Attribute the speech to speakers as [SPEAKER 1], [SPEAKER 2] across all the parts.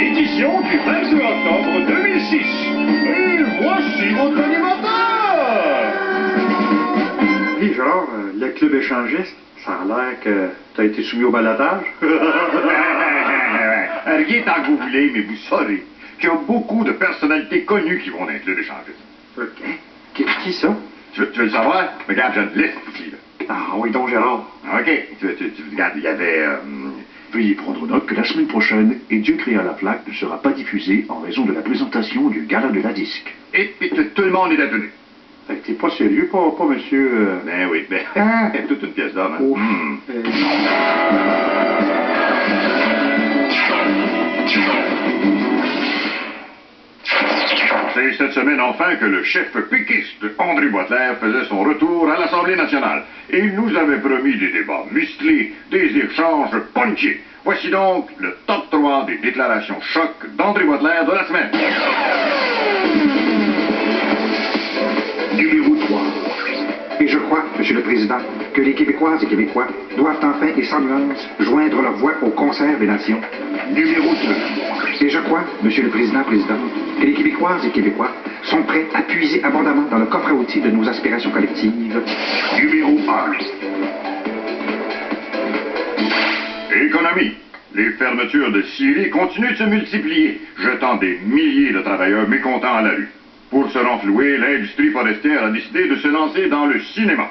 [SPEAKER 1] Édition du 22 octobre 2006. Et voici votre animateur!
[SPEAKER 2] Dis, Gérard, le club échangiste, ça a l'air que t'as été soumis au balotage.
[SPEAKER 3] Rien à googler, mais vous saurez qu'il y a beaucoup de personnalités connues qui vont dans le club échangiste.
[SPEAKER 2] Qui ça?
[SPEAKER 3] Tu veux le savoir? Regarde, j'ai une liste ici. Là.
[SPEAKER 2] Ah oui, donc Gérard.
[SPEAKER 3] OK. Tu regarde, il y avait...
[SPEAKER 4] Veuillez prendre note que la semaine prochaine, Et Dieu créa la flaque ne sera pas diffusée en raison de la présentation du gala de la disque.
[SPEAKER 3] Et puis tout le monde est venu.
[SPEAKER 2] Fait que t'es pas sérieux, pas monsieur...
[SPEAKER 3] Ben oui, ben... C'est toute une pièce d'homme, hein?
[SPEAKER 2] Ouf.
[SPEAKER 3] C'est cette semaine enfin que le chef péquiste André Boisclair faisait son retour à l'Assemblée nationale. Et il nous avait promis des débats musclés, des échanges punchés. Voici donc le top 3 des déclarations choc d'André Boisclair de la semaine.
[SPEAKER 5] Numéro 3. Et je crois, Monsieur le Président, que les Québécoises et Québécois doivent enfin et sans nuance joindre leur voix au concert des nations.
[SPEAKER 3] Numéro 2.
[SPEAKER 5] Et je crois, Monsieur le Président, que les Québécoises et Québécois sont prêts à puiser abondamment dans le coffre à outils de nos aspirations collectives.
[SPEAKER 3] Numéro 1. Économie. Les fermetures de scieries continuent de se multiplier, jetant des milliers de travailleurs mécontents à la rue. Pour se renflouer, l'industrie forestière a décidé de se lancer dans le cinéma.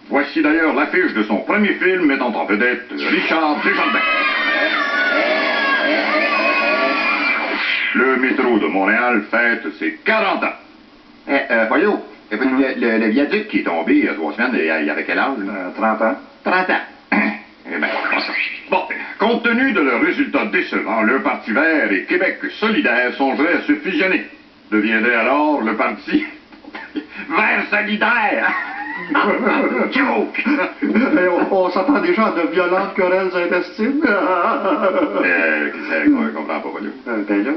[SPEAKER 3] Voici d'ailleurs l'affiche de son premier film mettant en vedette Richard Desjardins. Le métro de Montréal fête ses 40 ans. Voyons, le viaduc qui est tombé il y a 3 semaines, il avait quel âge?
[SPEAKER 2] 30 ans.
[SPEAKER 3] 30 ans. Eh bien, bon, compte tenu de leurs résultats décevants, le Parti vert et Québec solidaire songeraient à se fusionner. Deviendrait alors le Parti vert solidaire. Joke!
[SPEAKER 2] On s'attend déjà à de violentes querelles intestines.
[SPEAKER 3] Je comprends pas, voyons.
[SPEAKER 2] Ben là...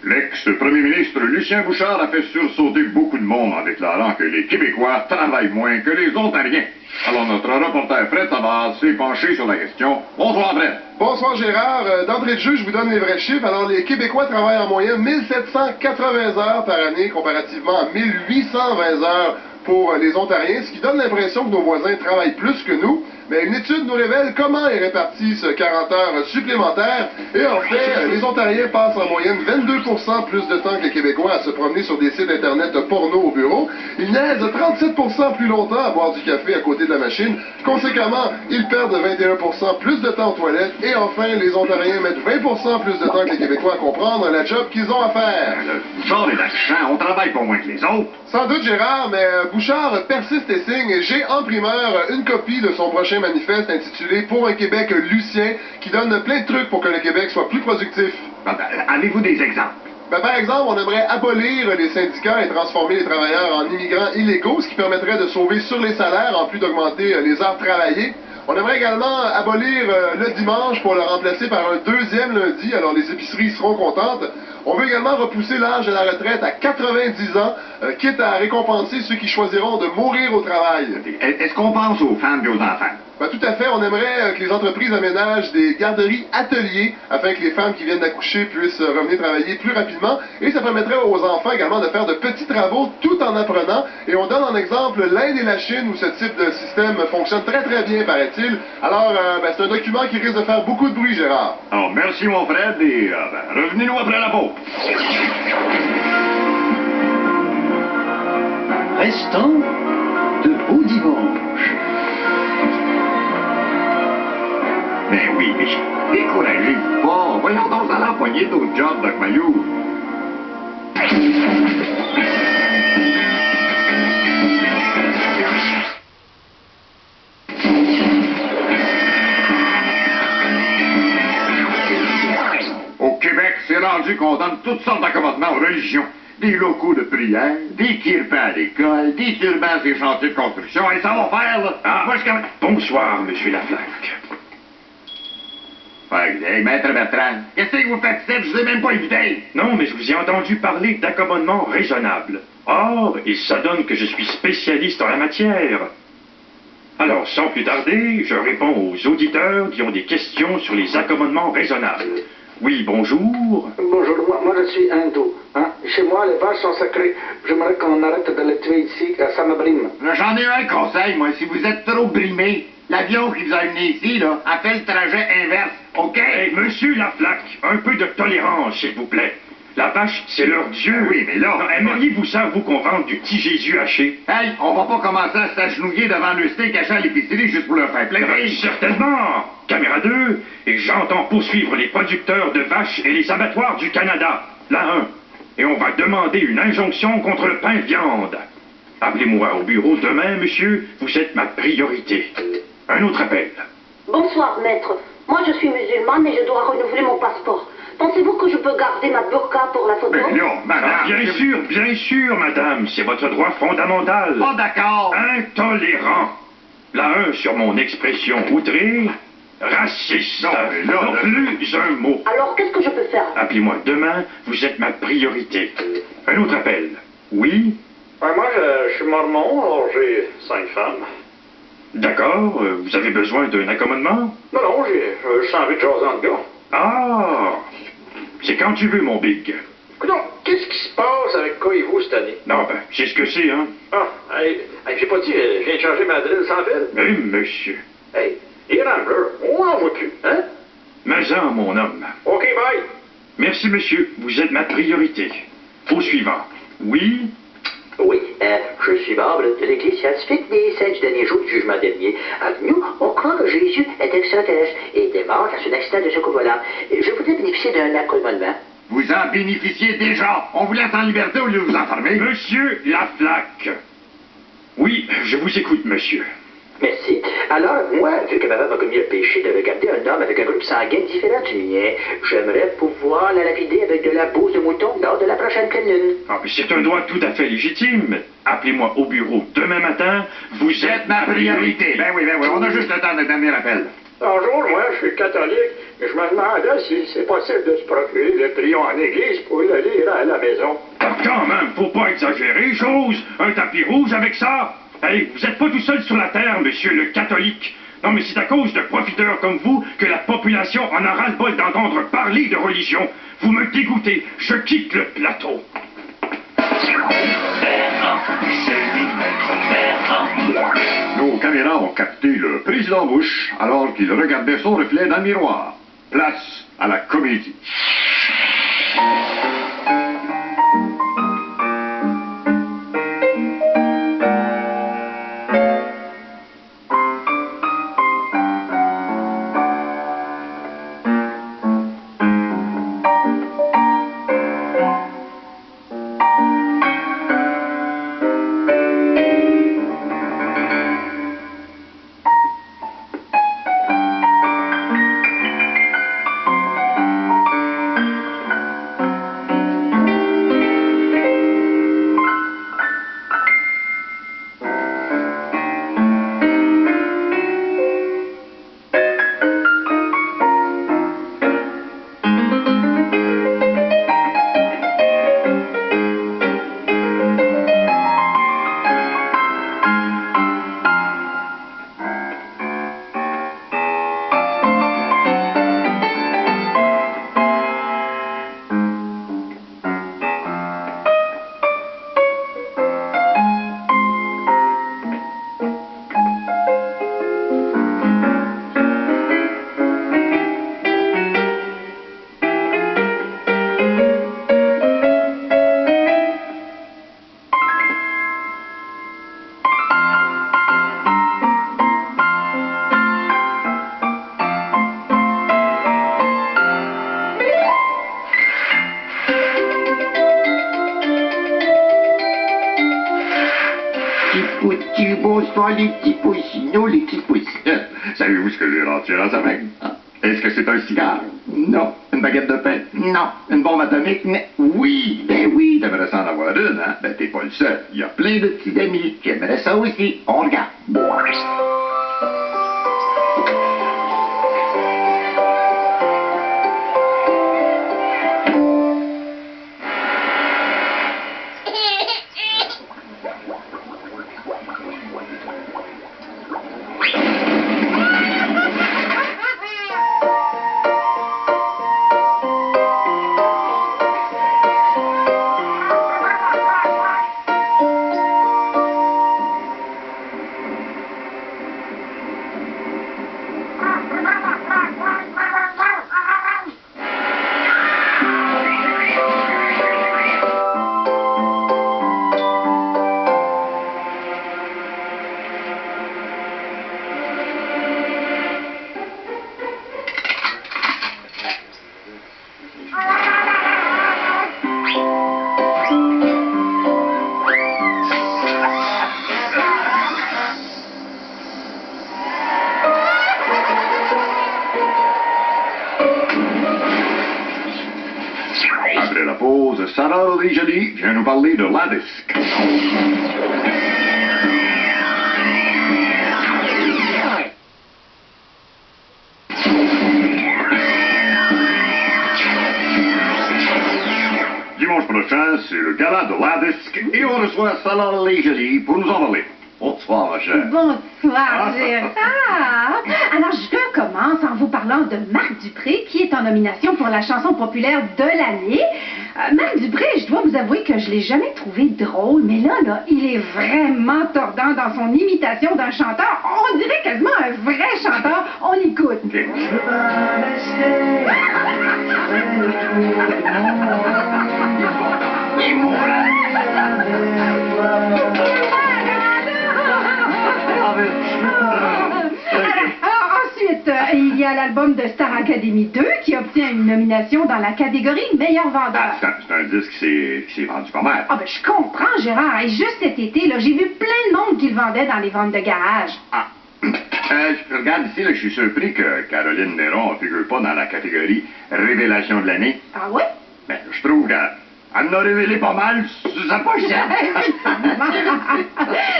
[SPEAKER 3] L'ex-premier ministre Lucien Bouchard a fait sursauter beaucoup de monde en déclarant que les Québécois travaillent moins que les Ontariens. Alors notre reporter Fred Savard s'est penché sur la question. Bonsoir Fred.
[SPEAKER 6] Bonsoir Gérard. D'entrée de jeu, je vous donne les vrais chiffres. Alors les Québécois travaillent en moyenne 1780 heures par année comparativement à 1820 heures pour les Ontariens, ce qui donne l'impression que nos voisins travaillent plus que nous. Mais une étude nous révèle comment est réparti ce 40 heures supplémentaires. Et en fait, les Ontariens passent en moyenne 22% plus de temps que les Québécois à se promener sur des sites Internet de porno au bureau. Ils niaisent 37% plus longtemps à boire du café à côté de la machine. Conséquemment, ils perdent 21% plus de temps aux toilettes. Et enfin, les Ontariens mettent 20% plus de temps que les Québécois à comprendre la job qu'ils ont à faire.
[SPEAKER 3] Genre les accents, on travaille pas moins que les autres.
[SPEAKER 6] Sans doute, Gérard, mais Bouchard persiste et signe. J'ai en primeur une copie de son prochain manifeste intitulé « Pour un Québec lucien » qui donne plein de trucs pour que le Québec soit plus productif.
[SPEAKER 3] Avez-vous des exemples?
[SPEAKER 6] Par exemple, on aimerait abolir les syndicats et transformer les travailleurs en immigrants illégaux, ce qui permettrait de sauver sur les salaires en plus d'augmenter les heures travaillées. On aimerait également abolir le dimanche pour le remplacer par un deuxième lundi, alors les épiceries seront contentes. On veut également repousser l'âge de la retraite à 90 ans, quitte à récompenser ceux qui choisiront de mourir au travail.
[SPEAKER 3] Est-ce qu'on pense aux femmes et aux enfants?
[SPEAKER 6] Tout à fait. On aimerait que les entreprises aménagent des garderies ateliers afin que les femmes qui viennent d'accoucher puissent revenir travailler plus rapidement. Et ça permettrait aux enfants également de faire de petits travaux tout en apprenant. Et on donne en exemple l'Inde et la Chine où ce type de système fonctionne très très bien, paraît-il. Alors, c'est un document qui risque de faire beaucoup de bruit, Gérard.
[SPEAKER 3] Alors, merci mon Fred et revenez-nous après la pause.
[SPEAKER 4] Restant de beaux dimanches.
[SPEAKER 3] Ben oui, mais découragez-vous pas. Voyons donc aller empoigner d'autres jobs, Doc Mayou. Au Québec, c'est rendu qu'on donne toutes sortes d'accommodements aux religions. Des locaux de prière, des kirpans à l'école, des turbans sur les chantiers de construction. Et ça va faire, là.
[SPEAKER 4] Bonsoir, Monsieur Laflaque.
[SPEAKER 3] Hey, maître Bertrand, qu'est-ce que vous faites ici? Je vous ai même pas invité.
[SPEAKER 7] Non, mais je vous ai entendu parler d'accommodement raisonnable. Or, il s'adonne que je suis spécialiste en la matière. Alors, sans plus tarder, je réponds aux auditeurs qui ont des questions sur les accommodements raisonnables. Oui, bonjour.
[SPEAKER 8] Bonjour, moi je suis hindou. Hein? Chez moi, les vaches sont sacrées. J'aimerais qu'on arrête de les tuer ici, ça me brime.
[SPEAKER 3] J'en ai un conseil, moi. Si vous êtes trop brimé, l'avion qui vous a amené ici, là, a fait le trajet inverse, OK?
[SPEAKER 7] Hey, monsieur Laflaque, un peu de tolérance, s'il vous plaît. La vache, c'est leur Dieu.
[SPEAKER 3] Oui, mais là...
[SPEAKER 7] Non, aimeriez-vous ça, vous, qu'on vende du petit Jésus haché?
[SPEAKER 3] Hey, on va pas commencer à s'agenouiller devant le steak haché à l'épicerie juste pour leur faire plaisir.
[SPEAKER 7] Certainement. Caméra 2, et j'entends poursuivre les producteurs de vaches et les abattoirs du Canada. La 1. Et on va demander une injonction contre le pain de viande. Appelez-moi au bureau demain, monsieur. Vous êtes ma priorité. Un autre appel.
[SPEAKER 9] Bonsoir, maître. Moi, je suis musulmane et je dois renouveler mon passeport. Pensez-vous que je peux garder ma burqa pour la photo?
[SPEAKER 3] Mais non, madame...
[SPEAKER 7] Bien sûr, madame. C'est votre droit fondamental.
[SPEAKER 3] Pas d'accord.
[SPEAKER 7] Intolérant. La 1 sur mon expression outrée. Raciste.
[SPEAKER 3] Non, mais là,
[SPEAKER 7] Non, plus un mot.
[SPEAKER 9] Alors, qu'est-ce que je peux faire?
[SPEAKER 7] Appelez-moi demain. Vous êtes ma priorité. Un autre appel. Oui?
[SPEAKER 2] Moi, je suis mormon, alors j'ai 5 femmes.
[SPEAKER 7] D'accord. Vous avez besoin d'un accommodement?
[SPEAKER 2] Non, je sens envie de jaser en gars.
[SPEAKER 7] Ah! C'est quand tu veux, mon big.
[SPEAKER 2] Écoute, qu'est-ce qui se passe avec quoi et vous cette année?
[SPEAKER 7] Non, ben, c'est ce que c'est, hein?
[SPEAKER 2] Ah, j'ai pas dit, je viens de changer ma drill sans fil.
[SPEAKER 7] Oui, monsieur.
[SPEAKER 2] Hey, les Ramblers, on en voit plus, hein?
[SPEAKER 7] Mais-en, mon homme.
[SPEAKER 2] OK, bye.
[SPEAKER 7] Merci, monsieur. Vous êtes ma priorité. Au suivant. Oui?
[SPEAKER 8] Oui, je suis membre de l'Église scientifique des 7 derniers jours du jugement dernier. Nous, on croit que Jésus est extraterrestre et est mort dans un accident de secours volant. Je voudrais bénéficier d'un accommodement.
[SPEAKER 3] Vous en bénéficiez déjà. On vous laisse en liberté au lieu de vous enfermer.
[SPEAKER 7] Monsieur Laflaque. Oui, je vous écoute, monsieur.
[SPEAKER 8] Merci. Alors, moi, vu que ma femme a commis le péché de regarder un homme avec un groupe sanguin différent du mien, j'aimerais pouvoir la lapider avec de la bouse de mouton lors de la prochaine pleine lune.
[SPEAKER 7] Ah, mais c'est un droit tout à fait légitime. Appelez-moi au bureau demain matin. Vous êtes
[SPEAKER 3] Ma priorité. Ben oui, on a juste le temps d'un dernier appel.
[SPEAKER 2] Bonjour, moi, je suis catholique, et je me demandais si c'est possible de se procurer le trion en église pour le lire à la maison.
[SPEAKER 7] Ah, quand même, faut pas exagérer, chose. Un tapis rouge avec ça. Hey, vous êtes pas tout seul sur la terre, monsieur le catholique. Non, mais c'est à cause de profiteurs comme vous que la population en a ras-le-bol d'entendre parler de religion. Vous me dégoûtez. Je quitte le plateau.
[SPEAKER 3] Nos caméras ont capté le président Bush alors qu'il regardait son reflet dans le miroir. Place à la comédie.
[SPEAKER 10] Bonsoir les petits poussinots, les petits poussins.
[SPEAKER 3] Savez-vous ce que j'ai rendu dans sa main? Est-ce que c'est un cigare? Non. Une baguette de pain? Non. Une bombe atomique? Oui. Ben oui. T'aimerais ça en avoir une, hein? Ben t'es pas le seul. Il y a plein de petits amis qui aimeraient ça aussi. On regarde. pause, Sarah Jolie vient nous parler de Ladisc. Dimanche prochain, c'est le gala de Ladisc et on reçoit Sarah Jolie pour nous en parler. Bonsoir, ma chère.
[SPEAKER 11] Bonsoir, Gérard. Alors, je commence en vous parlant de Marc Dupré, qui est en nomination pour la chanson populaire de l'année. Marc Dupré, je dois vous avouer que je l'ai jamais trouvé drôle, mais là, il est vraiment tordant dans son imitation d'un chanteur. On dirait quasiment un vrai chanteur. On écoute.
[SPEAKER 3] Okay.
[SPEAKER 11] Ensuite, il y a l'album de Star Academy 2 qui obtient une nomination dans la catégorie meilleur vendeur.
[SPEAKER 3] C'est un disque qui s'est vendu pas mal.
[SPEAKER 11] Ah ben je comprends, Gérard. Et juste cet été, là, j'ai vu plein de monde qui le vendait dans les ventes de garage.
[SPEAKER 3] Ah. Regarde ici, là, je suis surpris que Caroline Néron ne figure pas dans la catégorie Révélation de l'année.
[SPEAKER 11] Ah ouais?
[SPEAKER 3] Ben, je trouve qu'elle en a révélé pas mal sur sa pochette.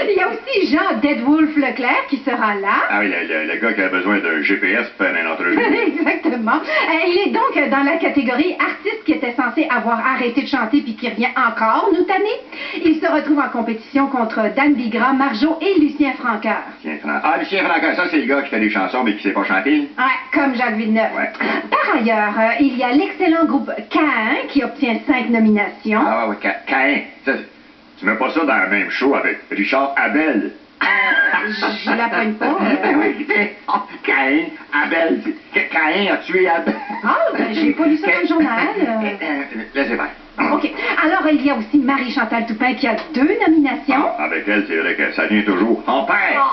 [SPEAKER 11] Il y a aussi Jean Deadwolf Leclerc qui sera là.
[SPEAKER 3] Ah oui, le gars qui a besoin d'un GPS pour faire une entrevue.
[SPEAKER 11] Exactement. Il est donc dans la catégorie artiste qui était censé avoir arrêté de chanter puis qui revient encore nous tanner. Il se retrouve en compétition contre Dan Bigra, Marjo et Lucien Francoeur.
[SPEAKER 3] Lucien Francoeur, ça c'est le gars qui fait des chansons mais qui sait pas chanter.
[SPEAKER 11] Ouais, comme Jacques Villeneuve.
[SPEAKER 3] Ouais.
[SPEAKER 11] Par ailleurs, il y a l'excellent groupe Caïn qui obtient 5 nominations.
[SPEAKER 3] Ah ouais, Caïn. Tu mets pas ça dans le même show avec Richard Abel.
[SPEAKER 11] Je la pogne pas.
[SPEAKER 3] Oui, Caïn, Abel. Caïn a tué Abel.
[SPEAKER 11] Ah, ben, j'ai pas lu ça dans le journal.
[SPEAKER 3] Laissez faire.
[SPEAKER 11] OK. Alors, il y a aussi Marie-Chantal Toupin qui a 2 nominations.
[SPEAKER 3] Ah, avec elle, c'est vrai que ça vient toujours en paire.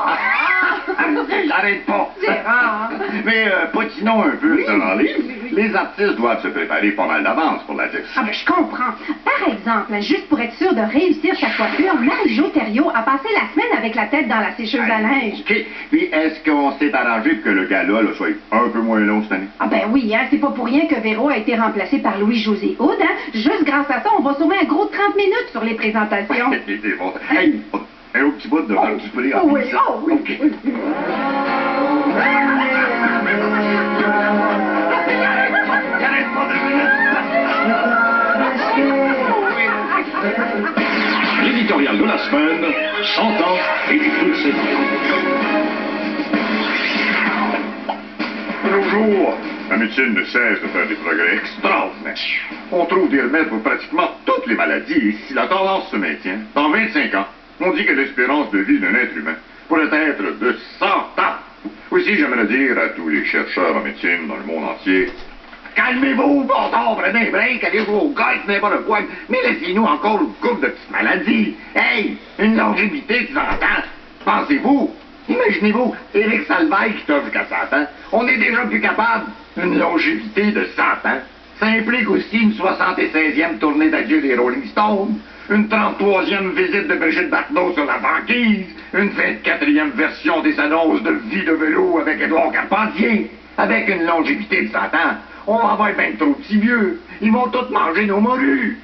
[SPEAKER 3] J'arrête pas.
[SPEAKER 11] C'est rare.
[SPEAKER 3] Mais patinons un peu, selon les artistes doivent se préparer pas mal d'avance pour la disque.
[SPEAKER 11] Ah, ben, je comprends. Par exemple, juste pour être sûr de réussir sa coiffure, Marie-Jo Thériault a passé la semaine avec la tête dans la sécheuse à linge.
[SPEAKER 3] OK. Puis, est-ce qu'on s'est arrangé pour que le gala là, soit un peu moins long cette année?
[SPEAKER 11] Ah, ben oui, hein. C'est pas pour rien que Véro a été remplacé par Louis-José Houd, hein. Juste grâce à ça, on va sauver un gros 30 minutes sur les présentations.
[SPEAKER 3] C'est bon. Hey, un autre petit bout de Marc Dupré.
[SPEAKER 11] Oh oui, oh oui.
[SPEAKER 3] OK.
[SPEAKER 7] L'éditorial de la semaine, 100 ans et toute saison.
[SPEAKER 3] De nos jours, la médecine ne cesse de faire des progrès extraordinaires. On trouve des remèdes pour pratiquement toutes les maladies et si la tendance se maintient, dans 25 ans, on dit que l'espérance de vie d'un être humain pourrait être de 100 ans. Aussi, j'aimerais dire à tous les chercheurs en médecine dans le monde entier, calmez-vous, bâtard, prenez un break, allez-vous au golf, n'importe quoi, mais laissez-nous encore une couple de petites maladies. Hey, une longévité de 100 ans, pensez-vous? Imaginez-vous, Éric Salvaille qui t'a jusqu'à 100 ans, on est déjà plus capable. Une longévité de 100 ans, ça implique aussi une 76e tournée d'adieu des Rolling Stones, une 33e visite de Brigitte Bardot sur la banquise, une 24e version des annonces de vie de vélo avec Édouard Carpentier. Avec une longévité de 100 ans, on va avoir bien trop de petits vieux. Ils vont tous manger nos morues.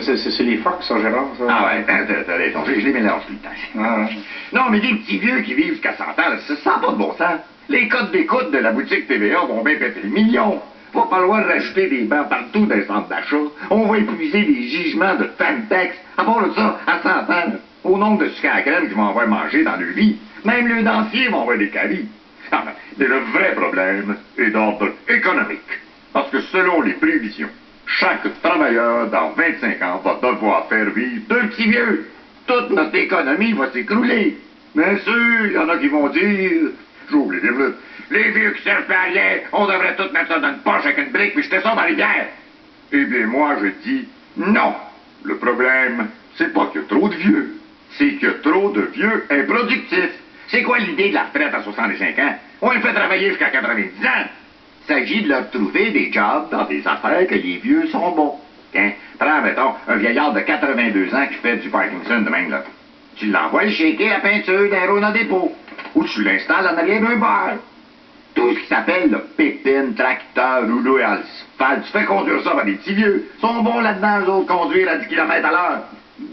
[SPEAKER 5] C'est les phoques, ça, Gérard, ça?
[SPEAKER 3] Ah ouais, t'as raison, je les mélange tout le temps.
[SPEAKER 5] Ah.
[SPEAKER 3] Non, mais des petits vieux qui vivent jusqu'à 100 ans, ça n'a pas de bon sens. Les codes d'écoute de la boutique TVA vont bien péter les millions. Va falloir rajouter des bancs partout dans les centres d'achat. On va épuiser les jugements de Fantex. À part de ça, à 100 ans, là, au nombre de sucres à crème qu'ils vont avoir mangé dans leur vie, même les dentiers vont avoir des caries. Ah, mais le vrai problème est d'ordre économique. Parce que selon les prévisions, chaque travailleur dans 25 ans va devoir faire vivre 2 petits vieux. Toute notre économie va s'écrouler. Bien sûr, il y en a qui vont dire, j'ouvre les livres, les vieux qui servent à rien, on devrait tout mettre ça dans une poche avec une brique puis jeter ça dans la rivière. Eh bien, moi, je dis non. Le problème, c'est pas qu'il y a trop de vieux, c'est qu'il y a trop de vieux improductifs. C'est quoi l'idée de la retraite à 65 ans? On les fait travailler jusqu'à 90 ans. Il s'agit de leur trouver des jobs dans des affaires que les vieux sont bons. Hein? Prends, mettons, un vieillard de 82 ans qui fait du Parkinson de même, là. Tu l'envoies le shaker à peinture d'un Rona dépôt. Ou tu l'installes en arrière d'un bar.
[SPEAKER 10] Tout ce qui s'appelle le pépine, tracteur, rouleau et asphalte. Tu fais conduire ça par des petits vieux. Ils sont bons là-dedans, eux autres, conduire à 10 km à l'heure.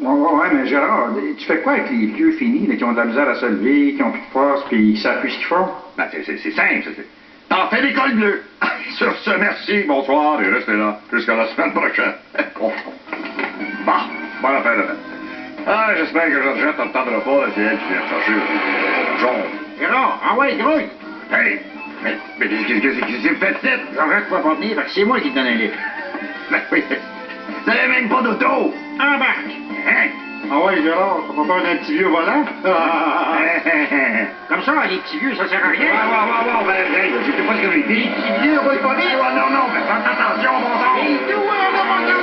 [SPEAKER 5] Ouais, mais Gérard, tu fais quoi avec les vieux finis, là, qui ont de la misère à se lever, qui ont plus de force, puis ils savent plus ce qu'ils font?
[SPEAKER 3] Ben, c'est simple, t'en fais l'école bleue. Sur ce, merci, bonsoir, et restez là jusqu'à la semaine prochaine. Bon, bonne affaire de fête. Ah, j'espère que Georgette n'entendra pas, c'est elle qui vient chercher le jaune.
[SPEAKER 10] Gérard, ah ouais, grouille!
[SPEAKER 3] Hey, mais qu'est-ce que c'est fait, cette?
[SPEAKER 10] Georgette ne peut pas venir, fait que c'est moi qui te donne un livre.
[SPEAKER 3] Ben oui, vous n'avez même pas d'auto.
[SPEAKER 10] Embarque!
[SPEAKER 3] Hein?
[SPEAKER 5] Ah ouais, Gérard, t'as pas peur d'un petit vieux volant?
[SPEAKER 10] Comme ça, les petits vieux, ça sert à rien.
[SPEAKER 3] Ouais, ben, hey, je sais pas ce que j'ai dit.
[SPEAKER 10] Les petits vieux roulent pas vite.
[SPEAKER 3] Non, mais faites attention, bon sang.
[SPEAKER 10] Et nous, on va pas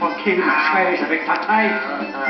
[SPEAKER 5] Ok, ma chaise avec ta tête.